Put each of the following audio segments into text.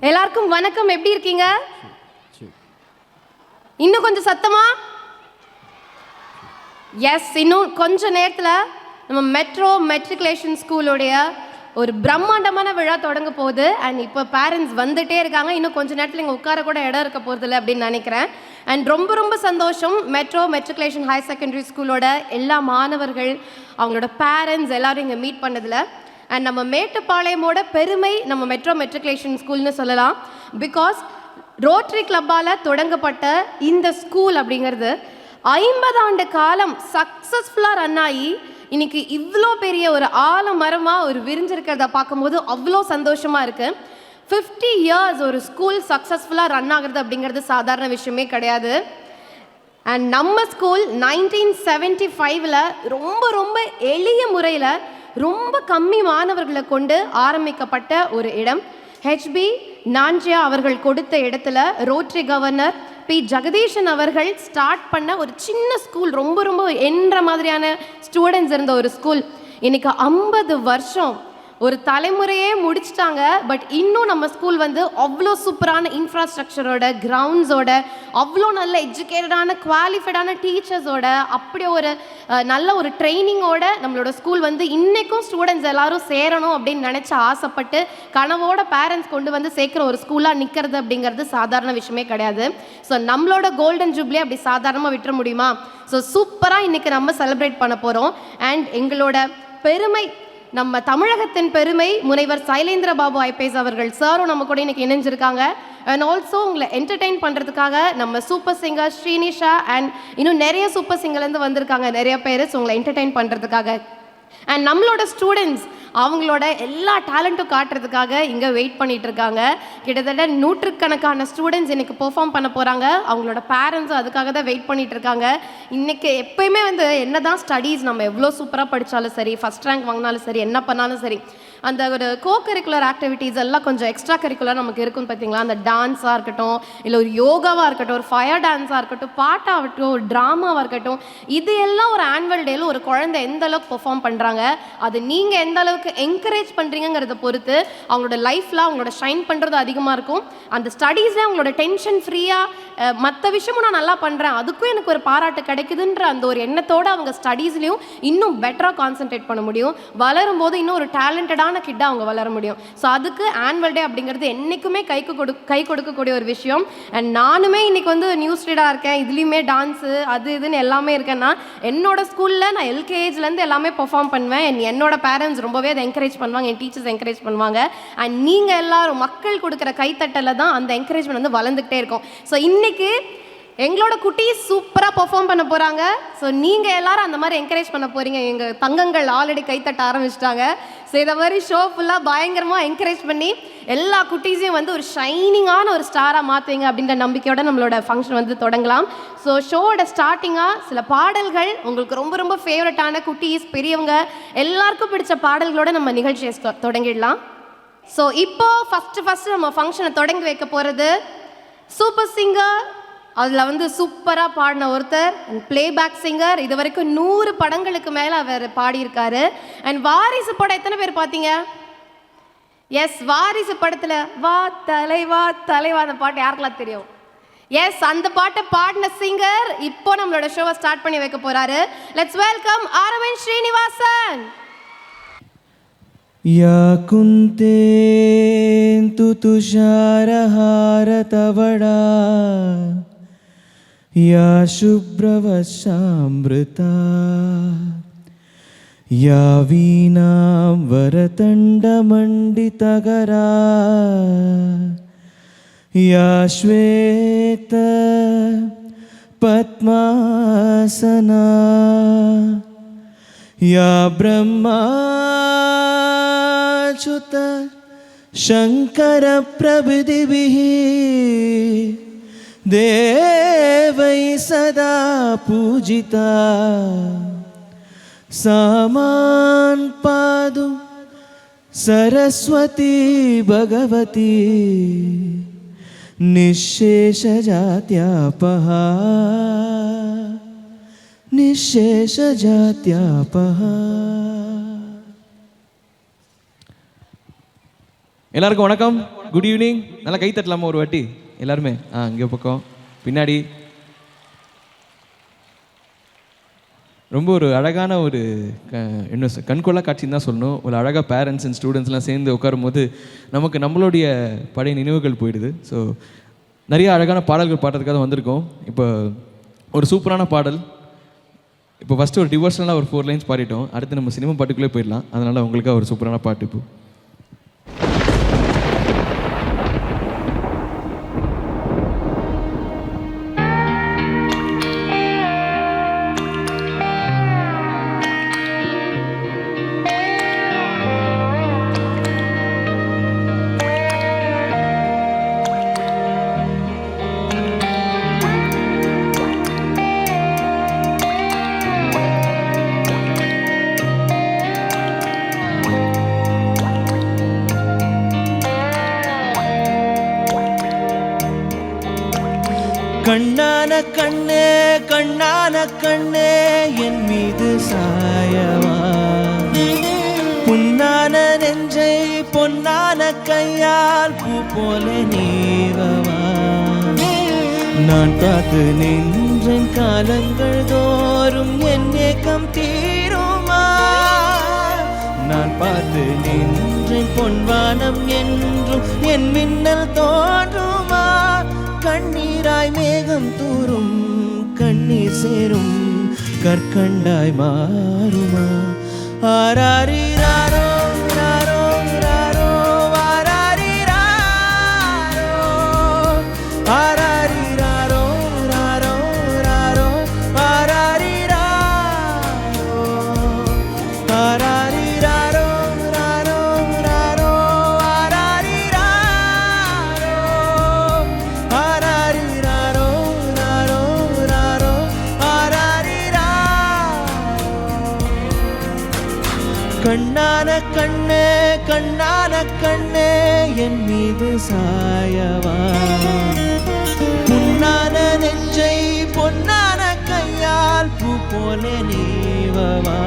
எல்லாருக்கும் வணக்கம். எப்படி இருக்கீங்க? இன்னும் கொஞ்சம் சத்தமா. எஸ், இன்னும் கொஞ்ச நேரத்தில் நம்ம மெட்ரோ மெட்ரிகுலேஷன் ஸ்கூலோடைய ஒரு பிரம்மாண்டமான விழா தொடங்க போகுது. அண்ட் இப்போ பேரண்ட்ஸ் வந்துட்டே இருக்காங்க. இன்னும் கொஞ்ச நேரத்தில் இங்கே உட்கார கூட இடம் இருக்க போகிறதில்ல அப்படின்னு நினைக்கிறேன். அண்ட் ரொம்ப ரொம்ப சந்தோஷம். மெட்ரோ மெட்ரிகுலேஷன் ஹையர் செகண்டரி ஸ்கூலோட எல்லா மாணவர்கள், அவங்களோட பேரண்ட்ஸ் எல்லாரும் இங்கே மீட் பண்ணதில். அண்ட் நம்ம மேட்டுப்பாளையமோட பெருமை நம்ம மெட்ரோ மெட்ரிகுலேஷன் ஸ்கூல்னு சொல்லலாம். பிகாஸ் ரோட்டரி கிளப்பால் தொடங்கப்பட்ட இந்த ஸ்கூல் அப்படிங்கிறது 50 ஆண்டு காலம் சக்ஸஸ்ஃபுல்லாக ரன் ஆகி இன்னைக்கு இவ்வளோ பெரிய ஒரு ஆலமரமாக ஒரு விரிஞ்சிருக்கிறத பார்க்கும்போது அவ்வளோ சந்தோஷமாக இருக்குது. 50 இயர்ஸ் ஒரு ஸ்கூல் சக்ஸஸ்ஃபுல்லாக ரன் ஆகிறது அப்படிங்கிறது சாதாரண விஷயமே கிடையாது. அண்ட் நம்ம ஸ்கூல் 1975 ரொம்ப ரொம்ப எளிய முறையில் ரொம்ப கம்மி மாணவர்களை கொண்டு ஆரம்பிக்கப்பட்ட ஒரு இடம். ஹெச்பி நாஞ்சியா அவர்கள் கொடுத்த இடத்துல ரோட்டரி கவர்னர் பி ஜெகதீஷன் அவர்கள் ஸ்டார்ட் பண்ண ஒரு சின்ன ஸ்கூல், ரொம்ப ரொம்ப என்ற மாதிரியான ஸ்டூடெண்ட்ஸ் இருந்த ஒரு ஸ்கூல் இன்னைக்கு 50 வருஷம் ஒரு தலைமுறையே முடிச்சிட்டாங்க. பட் இன்னும் நம்ம ஸ்கூல் வந்து அவ்வளோ சூப்பரான இன்ஃப்ராஸ்ட்ரக்சரோட, கிரவுண்ட்ஸோட, அவ்வளோ நல்ல எஜுகேட்டடான குவாலிஃபைடான டீச்சர்ஸோட, அப்படி ஒரு நல்ல ஒரு ட்ரைனிங்கோட நம்மளோட ஸ்கூல் வந்து இன்றைக்கும் ஸ்டூடெண்ட்ஸ் எல்லாரும் சேரணும் அப்படின்னு நினச்சி ஆசைப்பட்டு கனவோட பேரண்ட்ஸ் கொண்டு வந்து சேர்க்குற ஒரு ஸ்கூலாக நிற்கிறது அப்படிங்கிறது சாதாரண விஷயமே கிடையாது. ஸோ நம்மளோட கோல்டன் ஜூப்ளி அப்படி சாதாரணமாக விட்டுற முடியுமா? ஸோ சூப்பராக இன்றைக்கி நம்ம செலிப்ரேட் பண்ண போகிறோம். அண்ட் எங்களோட பெருமை, நம்ம தமிழகத்தின் பெருமை முனைவர் சைலேந்திர பாபு ஐபிஎஸ் அவர்கள் சாரும் நம்ம கூட இன்னைக்கு இணைஞ்சிருக்காங்க. அண்ட் ஆல்சோ உங்களை என்டர்டெயின் பண்ணுறதுக்காக நம்ம சூப்பர் சிங்கர் ஸ்ரீனிஷா அண்ட் இன்னும் நிறைய சூப்பர் சிங்கர்லேருந்து வந்திருக்காங்க நிறைய பேர். ஸோ உங்களை என்டர்டெயின் பண்ணுறதுக்காக அண்ட் நம்மளோட ஸ்டூடெண்ட்ஸ் அவங்களோட எல்லா டேலண்ட்டும் காட்டுறதுக்காக இங்கே வெயிட் பண்ணிட்டு இருக்காங்க. கிட்டத்தட்ட 100கணக்கான ஸ்டூடெண்ட்ஸ் இன்னைக்கு பெர்ஃபார்ம் பண்ண போகிறாங்க. அவங்களோட பேரண்ட்ஸும் அதுக்காக தான் வெயிட் பண்ணிட்டு இருக்காங்க. இன்றைக்கி எப்பயுமே வந்து என்ன தான் ஸ்டடீஸ் நம்ம எவ்வளோ சூப்பராக படித்தாலும் சரி, ஃபஸ்ட் ரேங்க் வாங்கினாலும் சரி, என்ன பண்ணாலும் சரி, அந்த ஒரு கோ கரிக்குலர் ஆக்டிவிட்டீஸ் எல்லாம் கொஞ்சம் எக்ஸ்ட்ரா கரிக்குலர் நமக்கு இருக்கும் பார்த்தீங்களா? அந்த டான்ஸாக இருக்கட்டும், இல்லை ஒரு யோகாவாக இருக்கட்டும், ஒரு ஃபயர் டான்ஸாக இருக்கட்டும், பாட்டாகட்டும், ஒரு ட்ராமாவாக இருக்கட்டும், இது எல்லாம் ஒரு ஆனுவல் டேயில் ஒரு குழந்தை எந்த அளவுக்கு பெர்ஃபார்ம் பண்ணுறாங்க, அது நீங்கள் எந்த அளவுக்கு என்கரேஜ் பண்ணுறீங்கிறத பொறுத்து அவங்களோட லைஃப்பில் அவங்களோட ஷைன் பண்ணுறது அதிகமாக இருக்கும். அந்த ஸ்டடீஸில் அவங்களோட டென்ஷன் ஃப்ரீயாக மற்ற விஷயமும் நான் நல்லா பண்ணுறேன், அதுக்கும் எனக்கு ஒரு பாராட்டு கிடைக்குதுன்ற அந்த ஒரு எண்ணத்தோடு அவங்க ஸ்டடீஸ்லையும் இன்னும் பெட்டராக கான்சென்ட்ரேட் பண்ண முடியும். வளரும்போது இன்னும் ஒரு டேலண்டடான கிட்டாக அவங்க வளர முடியும். ஸோ அதுக்கு ஆனுவல் டே அப்படிங்கிறது என்றைக்குமே கை கொடுக்கக்கூடிய ஒரு விஷயம். அண்ட் நானுமே இன்றைக்கி வந்து நியூஸ் ரீடாக இருக்கேன், இதுலேயுமே டான்ஸு அது இதுன்னு எல்லாமே இருக்கேன்னா என்னோட ஸ்கூலில் நான் எல்கேஜிலேருந்து எல்லாமே பெர்ஃபார்ம் பண்ணுவேன். என்னோட பேரண்ட்ஸ் ரொம்பவே அதை என்கரேஜ் பண்ணுவாங்க, என் டீச்சர்ஸ் என்கரேஜ் பண்ணுவாங்க. அண்ட் நீங்கள் எல்லாரும் மக்கள் கொடுக்குற கைத்தட்டலில் தான் அந்த என்கரேஜ்மெண்ட் வந்து வளர்ந்துக்கிட்டே இருக்கும். ஸோ இன்றைக்கி எங்களோட குட்டீஸ் சூப்பராக பெர்ஃபார்ம் பண்ண போகிறாங்க. ஸோ நீங்கள் எல்லாரும் அந்த மாதிரி என்கரேஜ் பண்ண போகிறீங்க. எங்கள் தங்கங்கள் ஆல்ரெடி கைத்தட்ட ஆரம்பிச்சிட்டாங்க. ஸோ இதை மாதிரி ஷோ ஃபுல்லாக பயங்கரமாக என்கரேஜ் பண்ணி எல்லா குட்டீஸையும் வந்து ஒரு ஷைனிங்கான ஒரு ஸ்டாராக மாற்றுவீங்க அப்படின்ற நம்பிக்கையோட நம்மளோட ஃபங்க்ஷன் வந்து தொடங்கலாம். ஸோ ஷோவோட ஸ்டார்டிங்காக சில பாடல்கள் உங்களுக்கு ரொம்ப ரொம்ப ஃபேவரட்டான குட்டீஸ், பெரியவங்க எல்லாருக்கும் பிடிச்ச பாடல்களோட நம்ம நிகழ்ச்சியை தொடங்கிடலாம். ஸோ இப்போது ஃபஸ்ட்டு நம்ம ஃபங்க்ஷனை தொடங்கி வைக்க போகிறது சூப்பர் சிங்கர். அதில் வந்து சூப்பராக பாடின ஒருத்தர், பிளேபேக் சிங்கர். இது வரைக்கும் 100 படங்களுக்கு மேலே அவர் பாடியிருக்காரு. அண்ட் வாரிசு படம் எத்தனை பேர் பார்த்தீங்க? எஸ், வாரிசு படத்தில் வா தலைவா தலைவா அந்த பாட்டு யாருக்கெல்லாம் தெரியும்? எஸ், அந்த பாட்டை பாடின சிங்கர் இப்போ நம்மளோட ஷோவை ஸ்டார்ட் பண்ணி வைக்க போகிறாரு. Let's welcome Aravind Srinivasan. या कुन्तेन्तु तुषारहारतवडा या शुभ्रवशामृता या वीणां वरतण्डमण्डितकरा या श्वेत पद्मासना या ब्रह्माच्युत शंकर प्रभृतिभिः देवै सदा पूजिता सामान् पादु सरस्वती भगवती निःशेषजात्यापहा निःशेषजात्यापहा. எல்லாருக்கும் வணக்கம். Good evening. நல்லா கை தட்டலாமா ஒரு வாட்டி எல்லாருமே? இங்கே பக்கம் பின்னாடி. ரொம்ப ஒரு அழகான ஒரு என்ன கண்கொள்ளா காட்சின்னு தான் சொல்லணும். ஒரு அழகாக பேரண்ட்ஸ் அண்ட் ஸ்டூடெண்ட்ஸ்லாம் சேர்ந்து உட்காரும் போது நமக்கு நம்மளுடைய பழைய நினைவுகள் போயிடுது. ஸோ நிறைய அழகான பாடல்கள் பாடுறதுக்காக வந்திருக்கோம். இப்போ ஒரு சூப்பரான பாடல். இப்போ ஃபஸ்ட்டு ஒரு டிவோஷனலாக ஒரு 4 லைன்ஸ் பாடிட்டோம். அடுத்து நம்ம சினிமா பாட்டுக்குள்ளே போயிடலாம். அதனால் உங்களுக்காக ஒரு சூப்பரான பாட்டு இப்போ. கண்ணான கண்ணே கண்ணான கண்ணே என் மீது சாயவா, புண்ணான நெஞ்சை பொன்னான கையால் பூ போல நீவவா. நான் காத்து நின்றேன் காலங்கள் தோறும் என் ஏக்கம் தீருமா. நான் பார்த்து நின்றேன் பொன்வானம் என்றும் என் மின்னல் தோன்றுமா. கண்ணீராய் மேகம் தூரும் கண்ணீர் சேரும் கற்கண்டாய் மாறுமா. ஆராரிராரோ ராரோ ராரோ ஆராரிராரோ ஆராரிராரோ ராரோ ராரோ ஆராரிராரோ ஆராரிராரோ ராரோ ராரோ ஆராரிராரோ ஆராரிராரோ ராரோ ராரோ ஆராரிராரோ. கண்ணான கண்ணே கண்ணான கண்ணே என் மீது சாயவா, புண்ணான நெஞ்சை பொன்னான கையால் பூ போல நீவவா.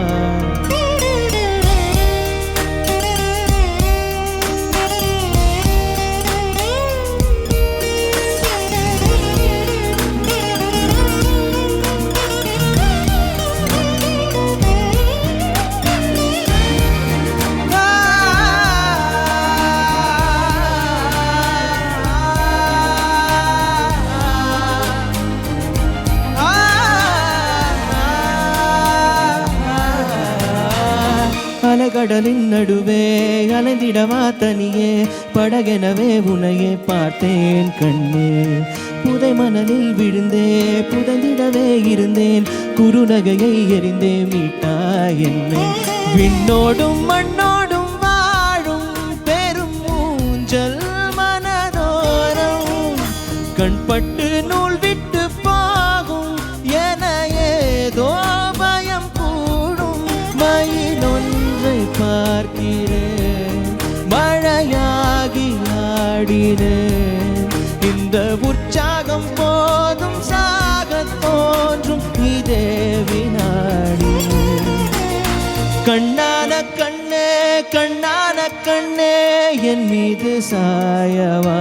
அலைகடலின் நடுவே அலைந்திடவா தனியே, படகெனவே உனையே பார்த்தேன் கண்ணே. புதை மணலில் விழுந்தே புதைந்திடவே இருந்தேன், குறுநகையை எறிந்தே மீட்டா என்னை. விண்ணோடும் மண்ணோடும் வாழும் பெரும் ஊஞ்சல் மனதோரம், கண்பட்டு நூல் விட்டு போகும் என ஏதோ பயம் கூடும். மயிலொன்றை பார்க்கிறேன் மழையாகி ஆடினேன், இந்த உற்சாகம் போதும் சாகத் தோன்றும் இதே வினாடி. கண்ணான கண்ணே கண்ணான கண்ணே என் மீது சாயவா,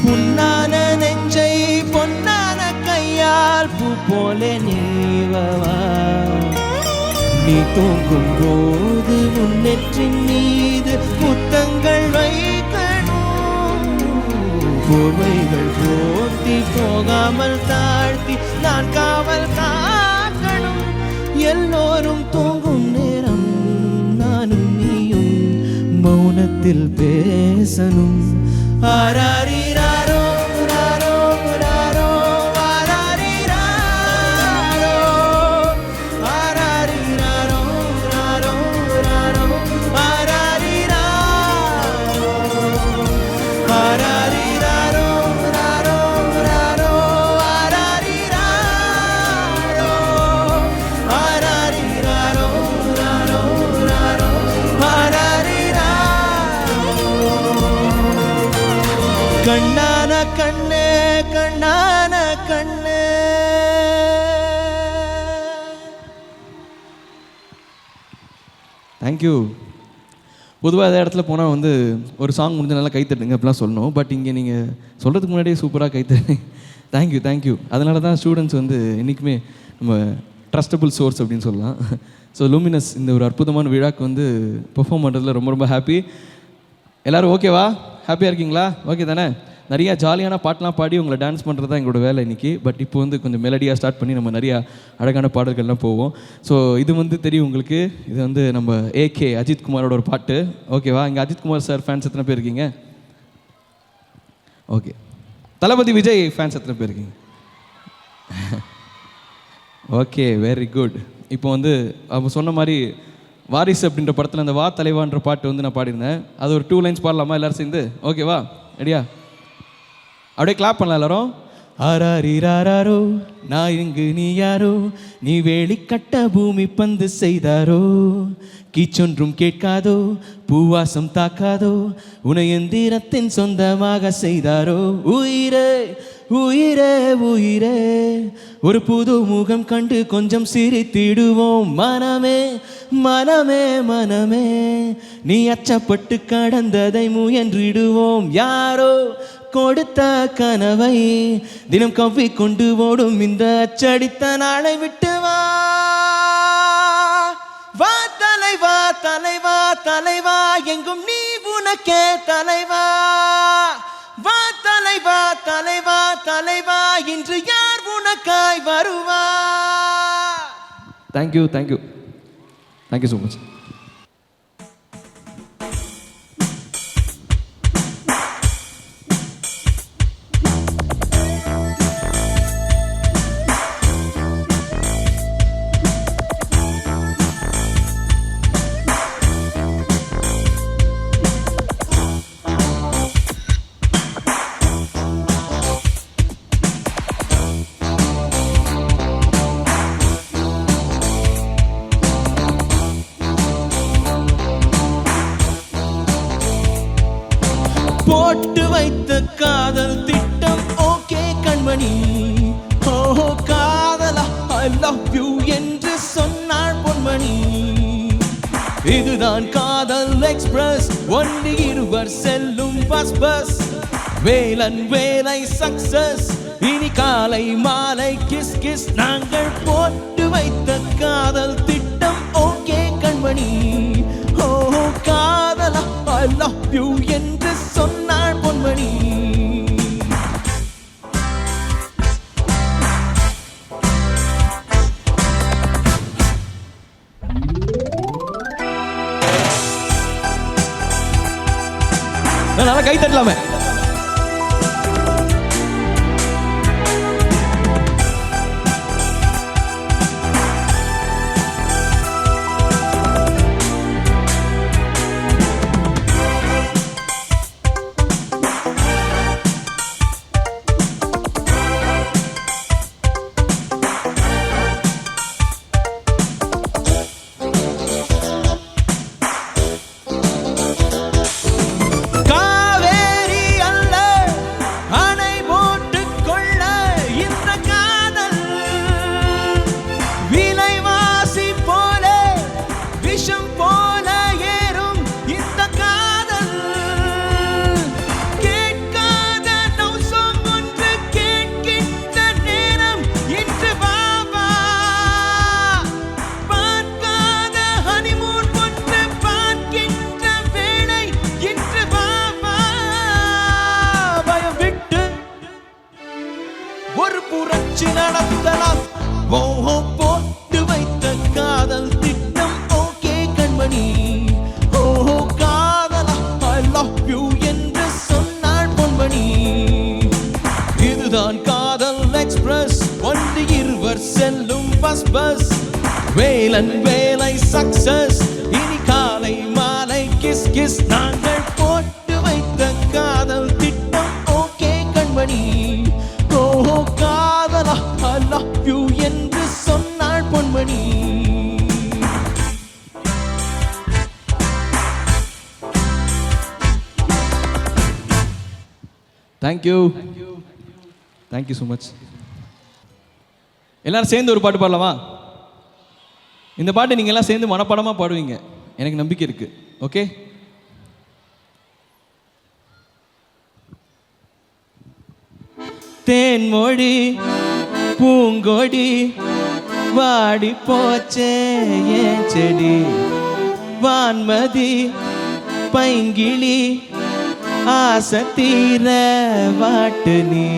புண்ணான நெஞ்சை பொன்னான கையால் பூ போல நீவவா. நீ தூங்கும் போது முன்னெற்றின் மீது முத்தங்கள் வைக்கணும், போர்வைகள் போர்த்தி போகாமல் தாழ்த்தி நான் காவல் காக்கணும். எல்லோரும் தூங்கும் நேரம் நானும் நீயும் மௌனத்தில் பேசணும். ஆராரிராரோ ராரோ ராரோ ஆராரிராரோ ஆராரிராரோ ராரோ ராரோ ஆராரிராரோ ஆராரிராரோ ராரோ ராரோ ஆராரிராரோ ஆராரிராரோ ராரோ ராரோ ஆராரிராரோ. கண்ணான கண்ணே கண்ணான கண்ணே. தேங்க்யூ. பொதுவாக எதாவது இடத்துல போனால் வந்து ஒரு சாங் முடிஞ்ச நல்லா கைத்தட்டுங்க அப்படிலாம் சொல்லணும். பட் இங்கே நீங்கள் சொல்கிறதுக்கு முன்னாடியே சூப்பராக கைத்தட்டு. தேங்க்யூ. அதனால தான் ஸ்டூடெண்ட்ஸ் வந்து என்றைக்குமே நம்ம ட்ரஸ்டபுள் சோர்ஸ் அப்படின்னு சொல்லலாம். ஸோ லூமினஸ் இந்த ஒரு அற்புதமான விழாக்கு வந்து பெர்ஃபார்ம் பண்ணுறதுல ரொம்ப ஹாப்பி. எல்லோரும் ஓகேவா? ஹாப்பியாக இருக்கீங்களா? ஓகே தானே? நிறையா ஜாலியான பாட்டெலாம் பாடி உங்களை டான்ஸ் பண்ணுறது தான் எங்களோட வேலை இன்றைக்கி. பட் இப்போ வந்து கொஞ்சம் மெலடியாக ஸ்டார்ட் பண்ணி நம்ம நிறையா அழகான பாடல்கள்லாம் போவோம். ஸோ இது வந்து தெரியும் உங்களுக்கு, இது வந்து நம்ம ஏகே அஜித் குமாரோட ஒரு பாட்டு. ஓகேவா? இங்கே அஜித் குமார் சார் ஃபேன்ஸ் எத்தனை பேர் இருக்கீங்க? ஓகே. தளபதி விஜய் ஃபேன்ஸ் எத்தனை பேர் இருக்கீங்க? Okay, very good. இப்போ வந்து அவங்க சொன்ன மாதிரி வாரிசு அப்படின்ற படத்தில் அந்த வா தலைவான்ற பாட்டு வந்து நான் பாடியிருந்தேன். அது ஒரு 2 லைன்ஸ் பாடலாமா எல்லோரும் சேர்ந்து? ஓகேவா? ரெடியா? அப்படியே கிளாப் பண்ணலாம் எல்லாரும். ஆராரிராரோ நான் இங்கு நீ யாரோ, நீ வேலி கட்ட பூமி பந்து செய்தாரோ, கீச்சொன்றும் கேட்காதோ பூவாசம் தாக்காதோ, உனை எந்திரத்தின் சொந்தமாக செய்தாரோ. உயிரே உயிரே உயிரே ஒரு புது முகம் கண்டு கொஞ்சம் சிரித்திடுவோம். மனமே மனமே மனமே நீ அச்சப்பட்டு கடந்ததை முயன்றிடுவோம். யாரோ கொடுத்த கனவை தினம் கவ்வி கொண்டு ஓடும் இந்த அச்சடித்த நாளை விட்டு வா வா தலைவா தலைவா தலைவா, எங்கும் நீ உனக்கே தலைவா. வா தலைவா தலைவா தலைவா, இன்று யார் உனக்காய் வருவா. Thank you so much. போட்டு வைத்த காதல் திட்டம் ஓகே கண்மணி, ஓஹோ காதலா ஐ லவ் யூ என்று சொன்னாள் பொன்மணி. இதுதான் காதல் எக்ஸ்பிரஸ், ஒன்று இருவர் செல்லும் பஸ். வேலன் வேலை சக்சஸ், இனி காலை மாலை கிஸ் கிஸ். நாங்கள் போட்டு வைத்த காதல் திட்டம் ஓகே கண்மணி, ஓஹோ காதலா ஐ லவ் யூ என்று சொன்னாள் பொன்மணி. நல்லா கை தட்டலாமே. நடத்தலாம். ஓஹோ போட்டு வைத்த காதல் திட்டம் ஓகே கண்மணி, ஓஹோ காதலா ஐ லவ் யூ என்று சொன்னாள் பொன்மணி. இதுதான் காதல் எக்ஸ்பிரஸ், ஒன்று இருவர் செல்லும் பஸ். வேலன் வேலை சக்சஸ், இனி காலை மாலை கிஸ் கிஸ். நாங்கள் போட்டு வைத்த காதல் திட்டம் ஓகே கண்மணி, ஓஹோ காதலா ஐ லவ் யூ என்று சொன்னாள் பொன்மணி. Thank you so much. எல்லாரும் சேர்ந்து ஒரு பாட்டு பாடலாமா? இந்த பாட்டு நீங்கள் எல்லாம் சேர்ந்து மனப்பாடமாக பாடுவீங்க, எனக்கு நம்பிக்கை இருக்குது. ஓகே தேன்மொழி பூங்கொடி வாடி போச்சே ஏன் செடி வான்மதி பைங்கிளி ஆசை தீர வாட்டு நீ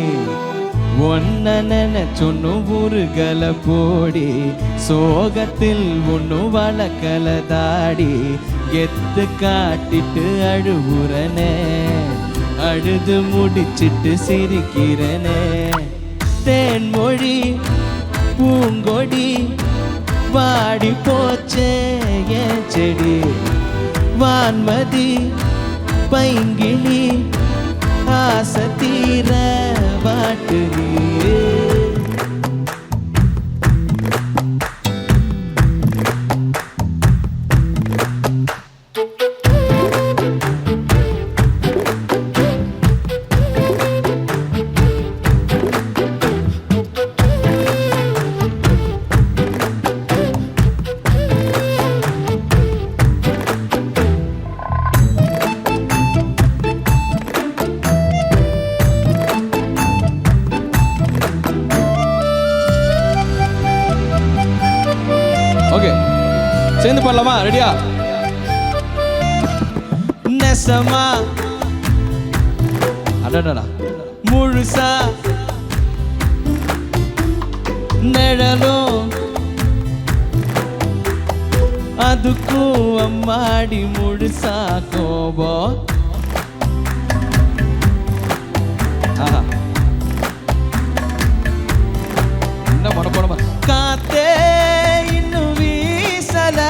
ஒன்ன நினைச்சொன்னு ஊருகல போடி சோகத்தில் ஒன்னு வளக்கல தாடி எத்து காட்டிட்டு அழுவுறனே அழுது முடிச்சிட்டு சிரிக்கிறனே தேன்மொழி பூங்கொடி வாடி போச்சே ஏன் செடி வான்மதி பைங்கிளி ஆசை தீர வாட்டு நீ ஓகே சேர்ந்து பாடலாமா ரெடியா நெசமா அடடடா முழுசா நிழலும் அதுக்கும் அம்மாடி முழுசா கோபம் என்ன மனப்படமா காத்தே இன்னும் வீசல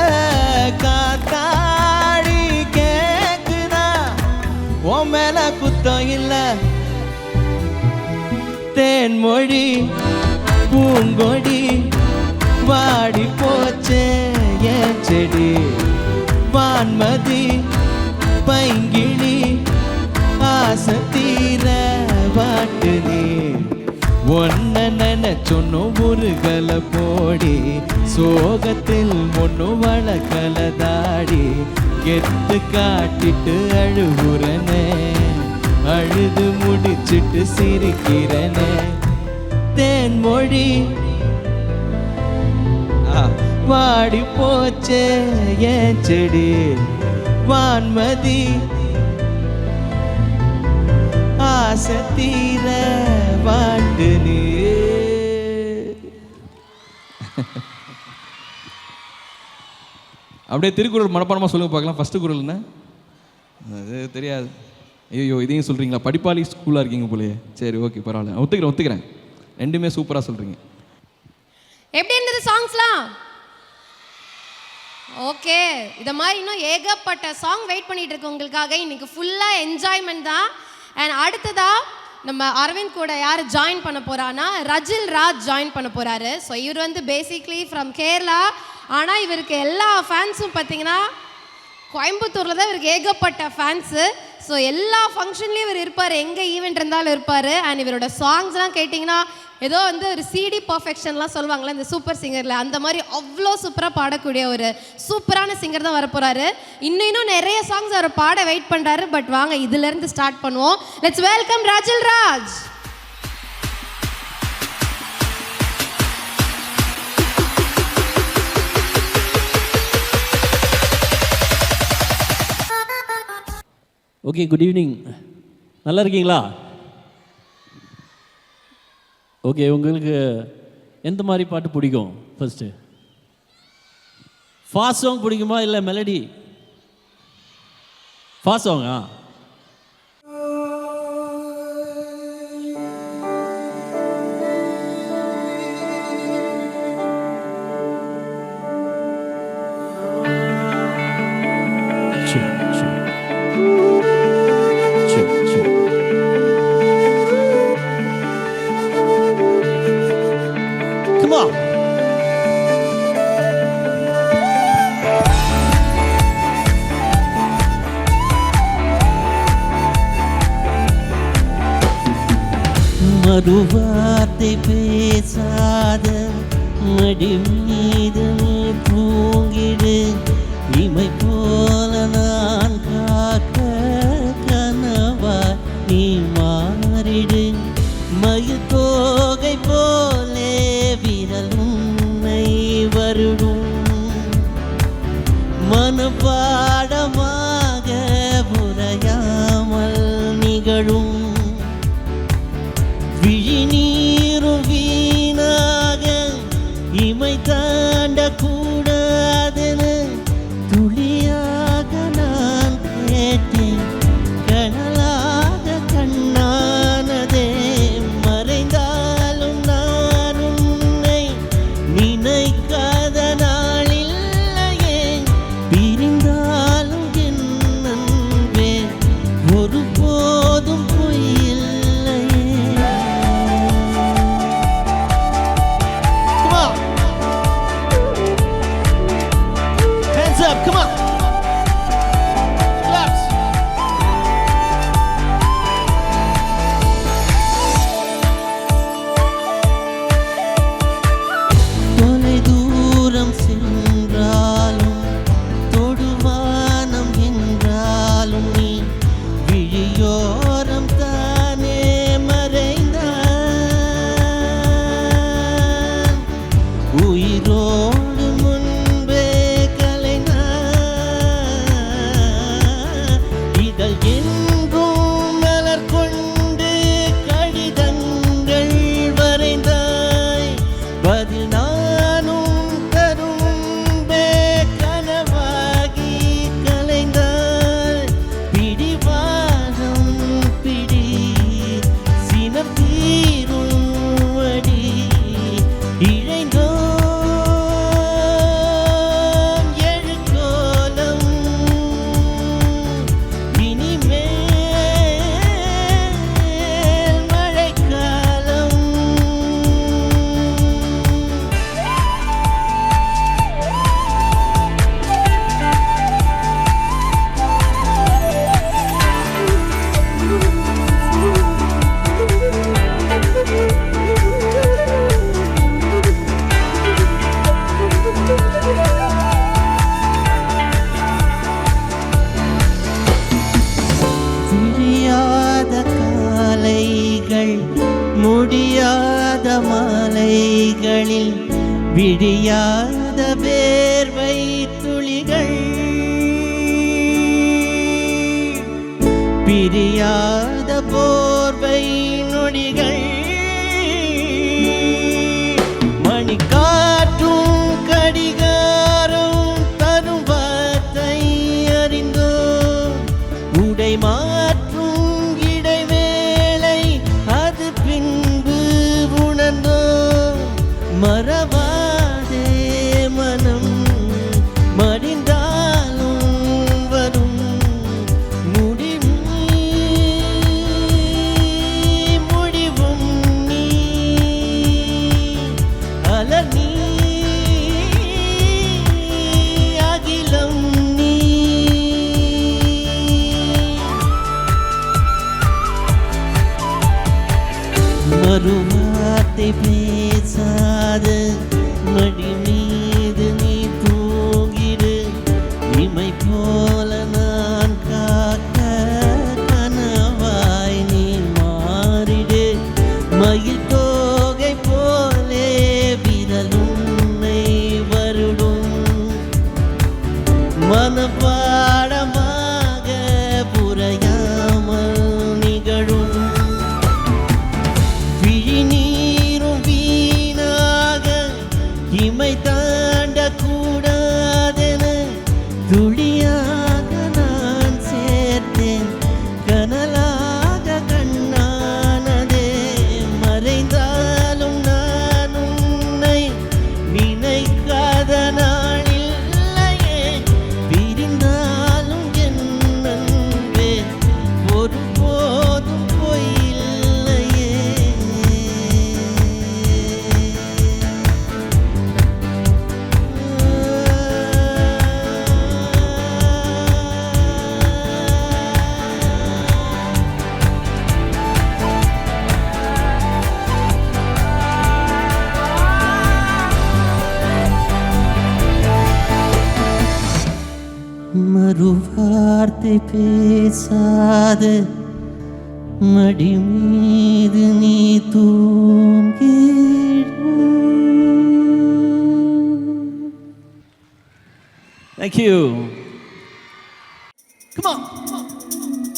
காத்தாடி கேக்குதா ஓ மேல குத்தம் இல்ல தேன்மொழி பூங்கொடி வாடி போச்சே ஏன் செடி வான்மதி பைங்கிளி ஆசை தீர வாட்டு நீ ஒன்ன நினைச்சொன்னு முருகல போடி சோகத்தில் ஒன்னு வளக்கல தாடி கெத்து காட்டிட்டு அழுகுறனே அழுது முடிச்சிட்டு சிரிக்கிறனே தேன்மொழி வாடி போச்சே ஏன் செடி வான்மதி ஆசை தீர வாட்டு நீ அப்படியே திருக்குறள் மனப்பாடமாக சொல்லுங்க பார்க்கலாம். ஃபஸ்ட்டு குறள் என்ன? அது தெரியாது. ஐயோ இதையும் சொல்கிறீங்களா? படிப்பாளி ஸ்கூலாக இருக்கீங்க போலயே. சரி ஓகே பரவாயில்ல, ஒத்துக்கிறேன். ரெண்டுமே சூப்பராக சொல்கிறீங்க. எப்படி இருந்தது சாங்ஸ்லாம்? ஓகே, இதை மாதிரி இன்னும் ஏகப்பட்ட சாங் வெயிட் பண்ணிட்டு இருக்கு உங்களுக்காக. இன்னைக்கு ஃபுல்லாக என்ஜாய்மெண்ட் தான். அண்ட் அடுத்ததா நம்ம அரவிந்த் கூட யார் ஜாயின் பண்ண போறான்னா ரஜில் ராஜ் ஜாயின் பண்ண போறாரு. ஸோ இவர் வந்து பேசிக்லி ஃப்ரம் கேரளா. ஆனால் இவருக்கு எல்லா ஃபேன்ஸும் பார்த்தீங்கன்னா கோயம்புத்தூரில் தான் இவருக்கு ஏகப்பட்ட ஃபேன்ஸு. ஸோ எல்லா ஃபங்க்ஷன்லேயும் இவர் இருப்பார், எங்கே ஈவெண்ட் இருந்தாலும் இருப்பார். அண்ட் இவரோட சாங்ஸ்லாம் கேட்டிங்கன்னா ஏதோ வந்து ஒரு சிடி பர்ஃபெக்ஷன்லாம் சொல்லுவாங்களே இந்த சூப்பர் சிங்கரில், அந்த மாதிரி அவ்வளோ சூப்பராக பாடக்கூடிய ஒரு சூப்பரான சிங்கர் தான் வரப்போகிறாரு. இன்னும் நிறைய சாங்ஸ் அவர் பாட வெயிட் பண்ணுறாரு. பட் வாங்க இதுலேருந்து ஸ்டார்ட் பண்ணுவோம். Let's welcome Rajil Raj. Okay, good evening. நல்லா இருக்கீங்களா? ஓகே, உங்களுக்கு எந்த மாதிரி பாட்டு பிடிக்கும்? ஃபர்ஸ்ட்டு ஃபாஸ்ட் சாங் பிடிக்குமா இல்லை மெலடி? ஃபாஸ்ட் சாங்கா? மறுவார்த்தை பேசாத மடி மீது தூங்கிடு, இமை போல நான் காக்க கனவா நீ மாறிடு, மயக்கோ மனப்பாடமாக புரையாமல் நிகழும் விழிநீரும் வீணாக இமை தாண்ட கூடாதென துளியாக நான் கேட்டேன். கனலாக கண்ணானதே மறைந்தாலும் நான் உன்னை நினைக்காத நாளில்லையே. பிரிந்தாலும் என் அன்பே ஒருபோதும் பொய்யில்லையே. Come on. Hands up, come on. Claps. தொலை தூரம் சென்றாலும் தொடுவானம் என்றாலும் நீ விழியோரம் தானே மறைந்தான். உயிரோடு முன்பே கலைந்தான். இதழ் என்றும் மலர் கொண்டு கடிதங்கள் வரைந்தாய். பதில் நானும் தரும் முன்பே கனவாகி கலைந்தாய். பிடிவாதம் பிடி சினம் தீரும் அடி இழைந்தோம் எழுக்கோலம். இனிமேல் மழைக்காலம். விடியாத காலைகள் முடியாத மாலைகளில் விடியாத வேர்வை துளிகள் பிரியாத போர்வை நொடிகள். மணிக்காற்றும் கடிகாரம் தரும் வார்த்தை அறிந்தோம். உடை மாற்றும் இடைவேளை அது பின்பு உணர்ந்தோம். மறவாதே மனம் மடிந்தாலும் வரும் முடிவும் நீ அலர் நீ அகிலம் நீ. மறுவார்த்தை பேசாத மடி மீது நீ தூங்கிடு. இமை போல நான் காக்க கனவாய் நீ மாறிடு. மயில் தோகை போலே விரலுன்னை வருடும். மனப்பாடமாக புரையாமல் நிகழும் விழிநீரும் வீணாக இமை தாண்ட கூடாதென துளியாக நான் சேர்த்தேன். கனலாக கண்ணானதே மறைந்தாலும் நான் உன்னை நினைக்காத நாளில்லையே. பிரிந்தாலும் என் அன்பே ஒருபோதும் பொய்யில்லையே. மறுவார்த்தை பேசாத மடி மீது நீ தூங்கிடு. Thank you. Come on.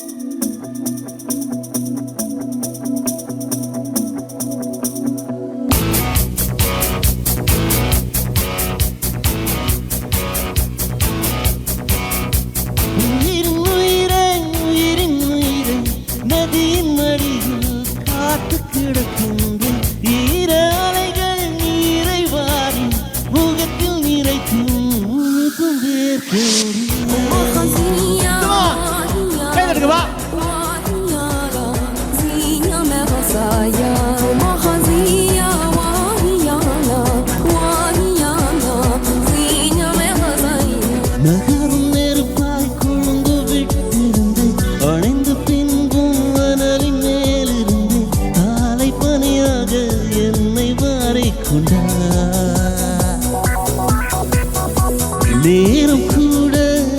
உயிரின் உயிரே உயிரின் உயிரே நதியின் மடியில் காத்து கிடக்கின்ற ஈர அலைகள் நீரை வாரி முகத்தில் நிறைக்கும் முழுதும் வேர்க்கின்ற நகரும் நெருப்பாய் கொழுந்து விட்டிருந்து அணைந்து பின்பும் மணலின் மேலிருந்து காலை பனியாக என்னை மாறிக்கொண்டார். நேரம் கூட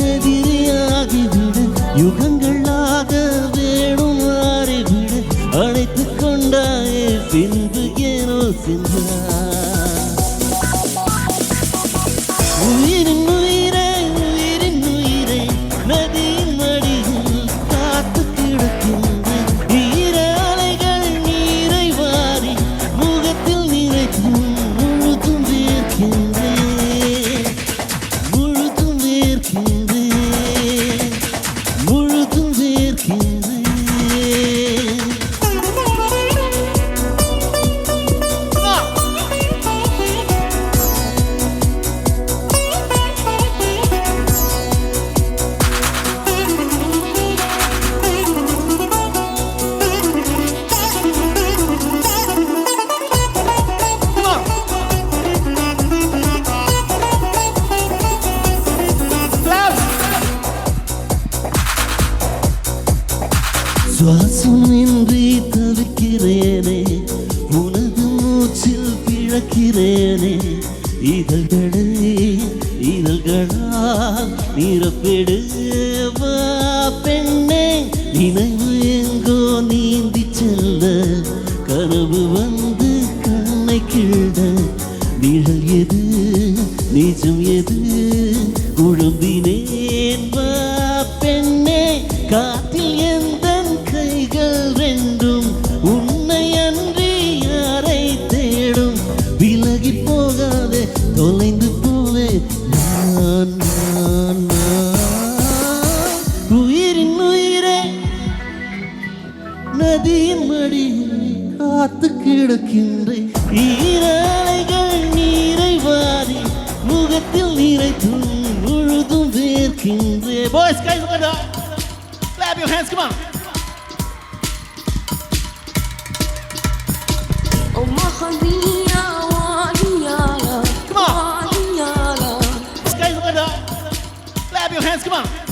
எதிரியாகிவிட யுகங்களாக வேணும் மாறிவிட அணைத்து கொண்டாயே பின்பு ஏனோ சென்றார். உயிரின் உயிரே உயிரின் உயிரே நதியின் மடியில் காத்து கிடக்கின்ற ஈர அலைகள் நீரை வாரி முகத்தில் நிறைக்கும் முழுதும் வேர்க்கின்றேன் முழுதும் வேர்க்கின்றேன் முழுதும் வேர்க்கின்றேன். சுவாசமின்றி தவிக்கிறேனே உனது மூச்சில் பிழக்கிறேனே இதழ்களே இதழ்களால் நிரப்பிடு வா பெண்ணே நினைவு எங்கோ நீந்தி செல்ல கனவு வந்து கண்ணை கிழ நிழல் எது நிஜம் எது குழம்பினேன் வா பெண்ணே காத்தில் எந்த கைகள் ரெண்டும் உன்னை அன்றி யாரை தேடும் விலகி போகாதே தொலைந்து போவே நான் நான் நான். உயிரின் உயிரே நதியின் மடியில் காத்து கிடக்கின்ற ஈர அலைகள் நீரை வாரி முகத்தில் நிறைத்தும் முழுதும் வேர்க்கின்றே. Boys, guys, together. Clap your hands, come on. Come on. Guys, together. Clap your hands, come on.